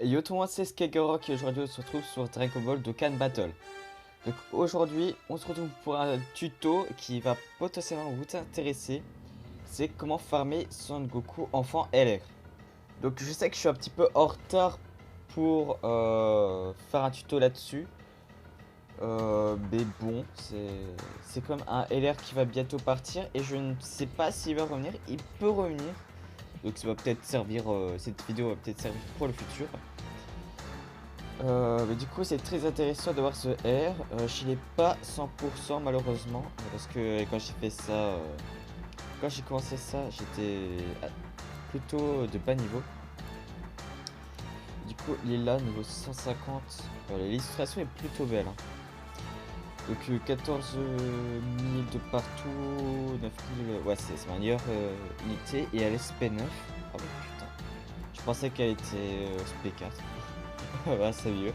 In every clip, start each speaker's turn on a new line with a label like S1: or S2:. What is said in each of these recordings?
S1: Yo tout le monde, c'est Skagorock et aujourd'hui on se retrouve sur Dragon Ball Dokkan Battle. Donc aujourd'hui on se retrouve pour un tuto qui va potentiellement vous intéresser. C'est comment farmer Son Goku enfant LR. Donc je sais que je suis un petit peu en retard pour faire un tuto là-dessus. Mais bon, c'est comme un LR qui va bientôt partir et je ne sais pas s'il va revenir. Il peut revenir. Donc ça va peut-être servir, cette vidéo va peut-être servir pour le futur. Mais du coup c'est très intéressant de voir ce R. Je l'ai pas 100% malheureusement parce que quand j'ai fait ça, quand j'ai commencé ça, j'étais plutôt de bas niveau. Du coup il est là niveau 150. L'illustration est plutôt belle. Hein. Donc 14 000 de partout, 9 000, ouais c'est ma meilleure unité et elle est SP9. Ah ouais putain, je pensais qu'elle était SP4. Voilà c'est mieux.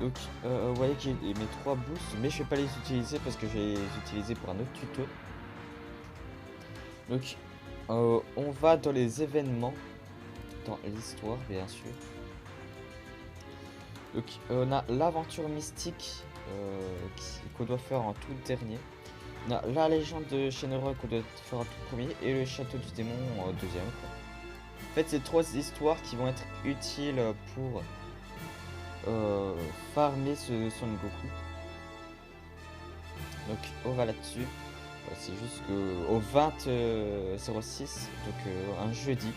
S1: Donc vous voyez que j'ai mes 3 boosts, mais je vais pas les utiliser parce que je vais les utiliser pour un autre tuto. Donc on va dans les événements, dans l'histoire bien sûr. Donc on a l'aventure mystique qu'on doit faire en tout dernier. On a la légende de Shenron qu'on doit faire en tout premier et le château du démon en deuxième. Quoi. En fait c'est 3 histoires qui vont être utiles pour farmer ce Son Goku. Donc on va là-dessus. C'est juste qu'au 20-06, donc un jeudi.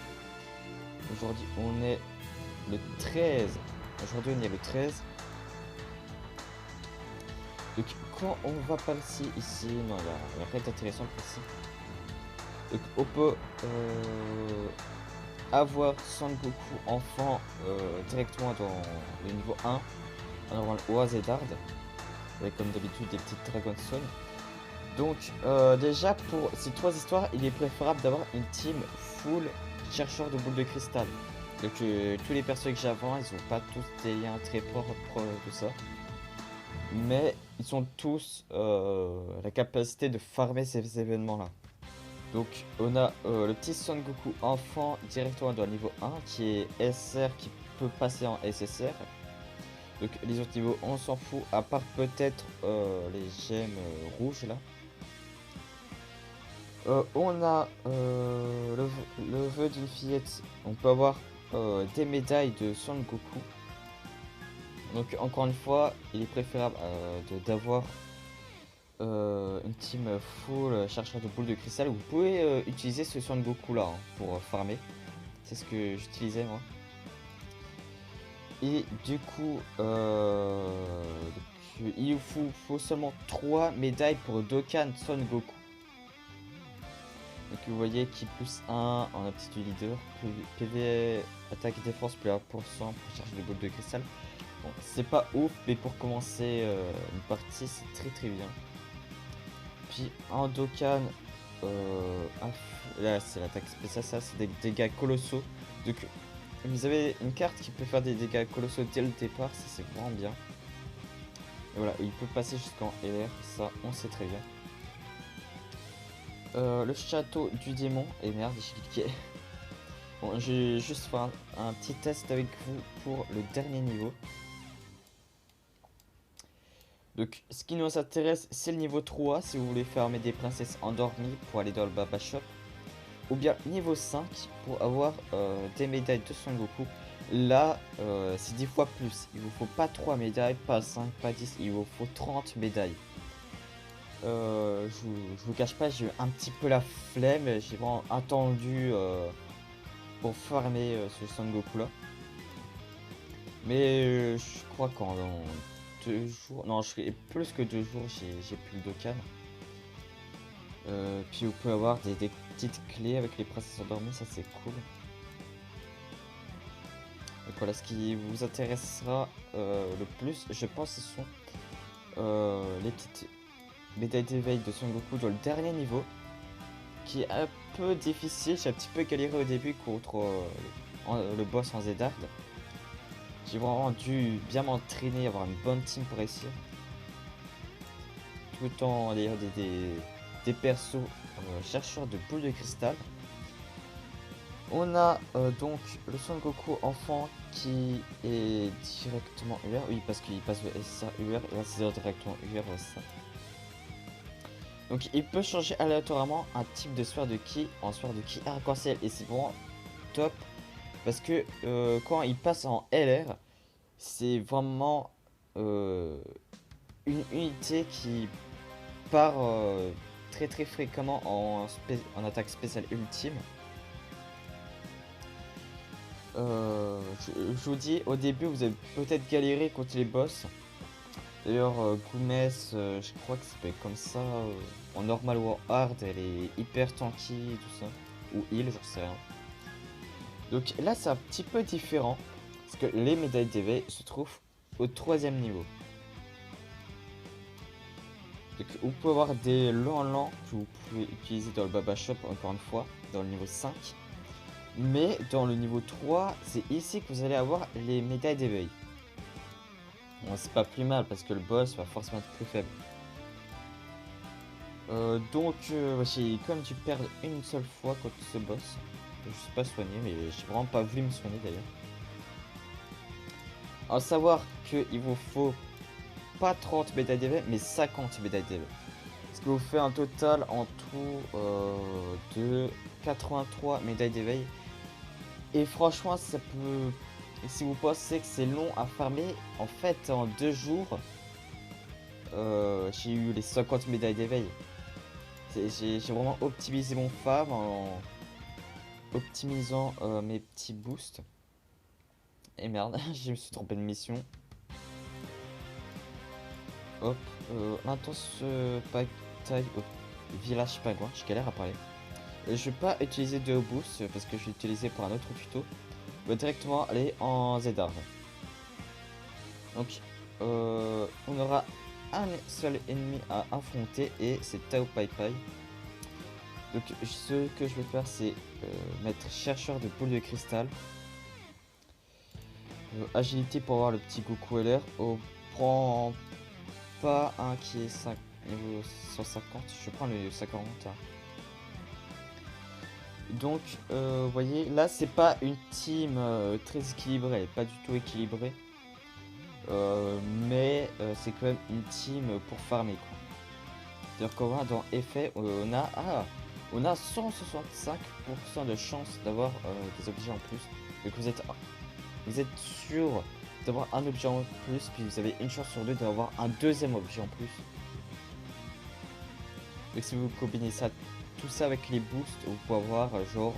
S1: Aujourd'hui on est le 13. Aujourd'hui on est le 13. Donc quand on va passer ici, non il y a rien d'intéressant ici. Donc on peut avoir Son Goku enfant directement dans le niveau 1 en avoir le Oazedard. Avec comme d'habitude des petites Dragon Son. Donc déjà pour ces 3 histoires il est préférable d'avoir une team full chercheur de boules de cristal. Donc tous les persos que j'ai avant ils ont pas tous des liens très propres de ça. Mais ils sont tous la capacité de farmer ces événements là. Donc on a le petit Son Goku enfant directement dans le niveau 1 qui est SR qui peut passer en SSR. Donc les autres niveaux on s'en fout à part peut-être les gemmes rouges là. On a le vœu d'une fillette. On peut avoir des médailles de Son Goku. Donc encore une fois, il est préférable d'avoir une team full chercheur de boules de cristal. Vous pouvez utiliser ce Son Goku là hein, pour farmer. C'est ce que j'utilisais moi. Et du coup, il faut seulement 3 médailles pour Dokkan Son Goku. Donc vous voyez qui plus 1 en aptitude leader, PV, attaque et défense plus 1% pour chercher les boules de cristal. Bon, c'est pas ouf, mais pour commencer une partie, c'est très bien. Puis en Dokkan, là c'est l'attaque spéciale, ça c'est des dégâts colossaux. Donc vous avez une carte qui peut faire des dégâts colossaux dès le départ, ça c'est vraiment bien. Et voilà, il peut passer jusqu'en LR, ça on sait très bien. Le château du démon, et merde j'ai cliqué. Bon j'ai juste fait un petit test avec vous pour le dernier niveau. Donc ce qui nous intéresse c'est le niveau 3 si vous voulez farmer des princesses endormies pour aller dans le Baba Shop. Ou bien niveau 5 pour avoir des médailles de Son Goku. Là c'est 10 fois plus, il vous faut pas 3 médailles, pas 5, pas 10, il vous faut 30 médailles. Je vous cache pas, j'ai eu un petit peu la flemme, j'ai vraiment attendu pour farmer ce Son Goku là. Mais je crois qu'en 2 jours, non je fais plus que 2 jours j'ai plus le Dokkan. Puis vous pouvez avoir des petites clés avec les princesses endormies, ça c'est cool. Donc voilà, ce qui vous intéressera le plus, je pense, ce sont les petites médailles d'éveil de Son Goku dans le dernier niveau, qui est un peu difficile. J'ai un petit peu galéré au début contre le boss en Zedard. J'ai vraiment dû bien m'entraîner, avoir une bonne team pour réussir. Tout en ayant des persos chercheurs de boules de cristal. On a donc le Son Goku enfant qui est directement UR, oui parce qu'il passe de SR UR et là c'est directement UR, ouais, c'est ça. Donc il peut changer aléatoirement un type de sphère de ki en sphère de ki arc-en-ciel et c'est vraiment top parce que quand il passe en LR, c'est vraiment une unité qui part très très fréquemment en attaque spéciale ultime. Je vous dis, au début vous avez peut-être galéré contre les boss. D'ailleurs, Goumes, je crois que c'est comme ça. En normal ou en hard, elle est hyper tanky et tout ça. Ou heal, j'en sais rien. Donc là, c'est un petit peu différent. Parce que les médailles d'éveil se trouvent au 3ème niveau. Donc vous pouvez avoir des lents que vous pouvez utiliser dans le Baba Shop, encore une fois, dans le niveau 5. Mais dans le niveau 3, c'est ici que vous allez avoir les médailles d'éveil. Bon, c'est pas plus mal parce que le boss va forcément être plus faible. Donc j'ai quand même dû perdre une seule fois contre ce boss. Je suis pas soigné, mais j'ai vraiment pas voulu me soigner d'ailleurs. À savoir qu'il vous faut pas 30 médailles d'éveil, mais 50 médailles d'éveil. Ce qui vous fait un total en tout de 83 médailles d'éveil. Et franchement, ça peut... Si vous pensez que c'est long à farmer, en fait, en 2 jours, j'ai eu les 50 médailles d'éveil. J'ai vraiment optimisé mon farm en optimisant mes petits boosts. Et merde, je me suis trompé de mission. Hop, l'intense bataille au village pingouin, je galère à parler. Je vais pas utiliser de boost parce que je vais utiliser pour un autre tuto. Je vais directement aller en Zedard. Donc, on aura un seul ennemi à affronter et c'est Tao Pai Pai. Donc ce que je vais faire c'est mettre chercheur de boules de cristal. Agilité pour avoir le petit Goku LR. On prend pas un qui est 5, niveau 150, je prends le 140. Hein. Donc vous voyez là c'est pas une team très équilibrée, elle est pas du tout équilibrée. Mais c'est quand même une team pour farmer quoi. C'est-à-dire qu'on va dans effet on a 165% de chance d'avoir des objets en plus. Donc vous êtes sûr d'avoir un objet en plus, puis vous avez une chance sur deux d'avoir un deuxième objet en plus. Donc si vous combinez ça, tout ça avec les boosts, vous pouvez avoir genre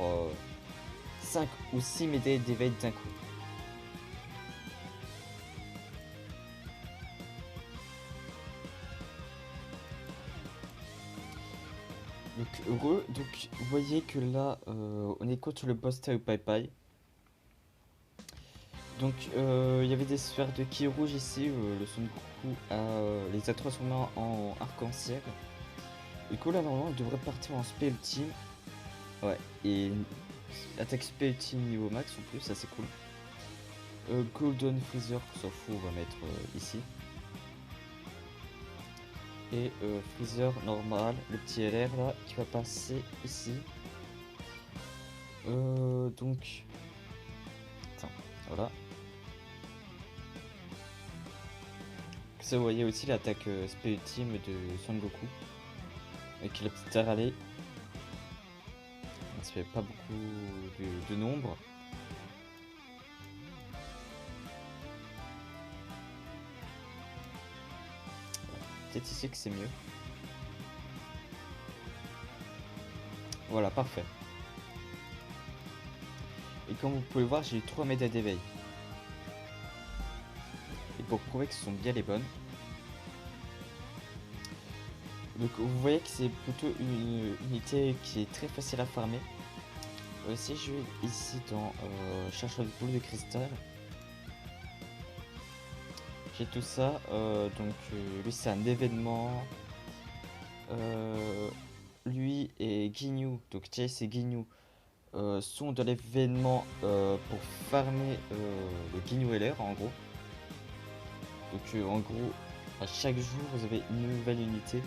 S1: 5 ou 6 médailles d'éveil d'un coup. Donc heureux, donc vous voyez que là on est contre le boss Tao Pai Pai. Donc il y avait des sphères de ki rouge ici, le Son Goku les a transformés en arc-en-ciel. Du coup là normalement il devrait partir en spé ultime. Ouais, et attaque spé ultime niveau max en plus, ça c'est cool. Golden Freezer, on s'en fout, on va mettre ici. Et Freezer normal, le petit LR là qui va passer ici. Donc... Attends, voilà. Ça, vous voyez aussi l'attaque spé ultime de Son Goku. Avec la petite râlée. Ça fait pas beaucoup de nombre. Peut-être ici que c'est mieux. Voilà, parfait. Et comme vous pouvez voir, j'ai eu 3 médailles d'éveil. Et pour prouver que ce sont bien les bonnes. Donc vous voyez que c'est plutôt une unité qui est très facile à farmer. Si je vais ici dans chercheur de boules de cristal. J'ai tout ça, donc lui c'est un événement. Lui et Ginyu, donc Chase et Ginyu sont dans l'événement pour farmer le Ginyu LR en gros. Donc en gros, à chaque jour vous avez une nouvelle unité.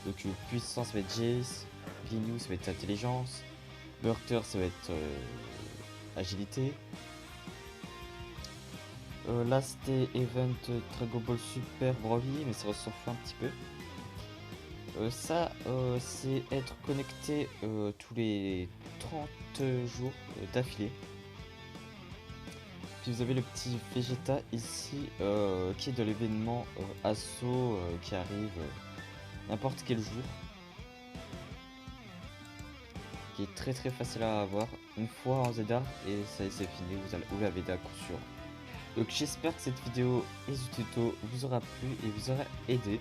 S1: Donc puissance ça va être Jace, Ginyu ça va être intelligence, Burter ça va être agilité. Last Event Dragon Ball Super Broly, mais ça s'en fout un petit peu. Ça, c'est être connecté tous les 30 jours d'affilée. Puis vous avez le petit Vegeta ici qui est de l'événement Assaut qui arrive n'importe quel jour. Qui est très facile à avoir une fois en Zedar et ça c'est fini, vous l'avez d'un coup sûr. Donc j'espère que cette vidéo et ce tuto vous aura plu et vous aura aidé.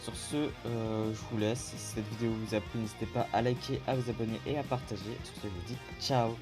S1: Sur ce, je vous laisse. Si cette vidéo vous a plu, n'hésitez pas à liker, à vous abonner et à partager. Sur ce, je vous dis ciao.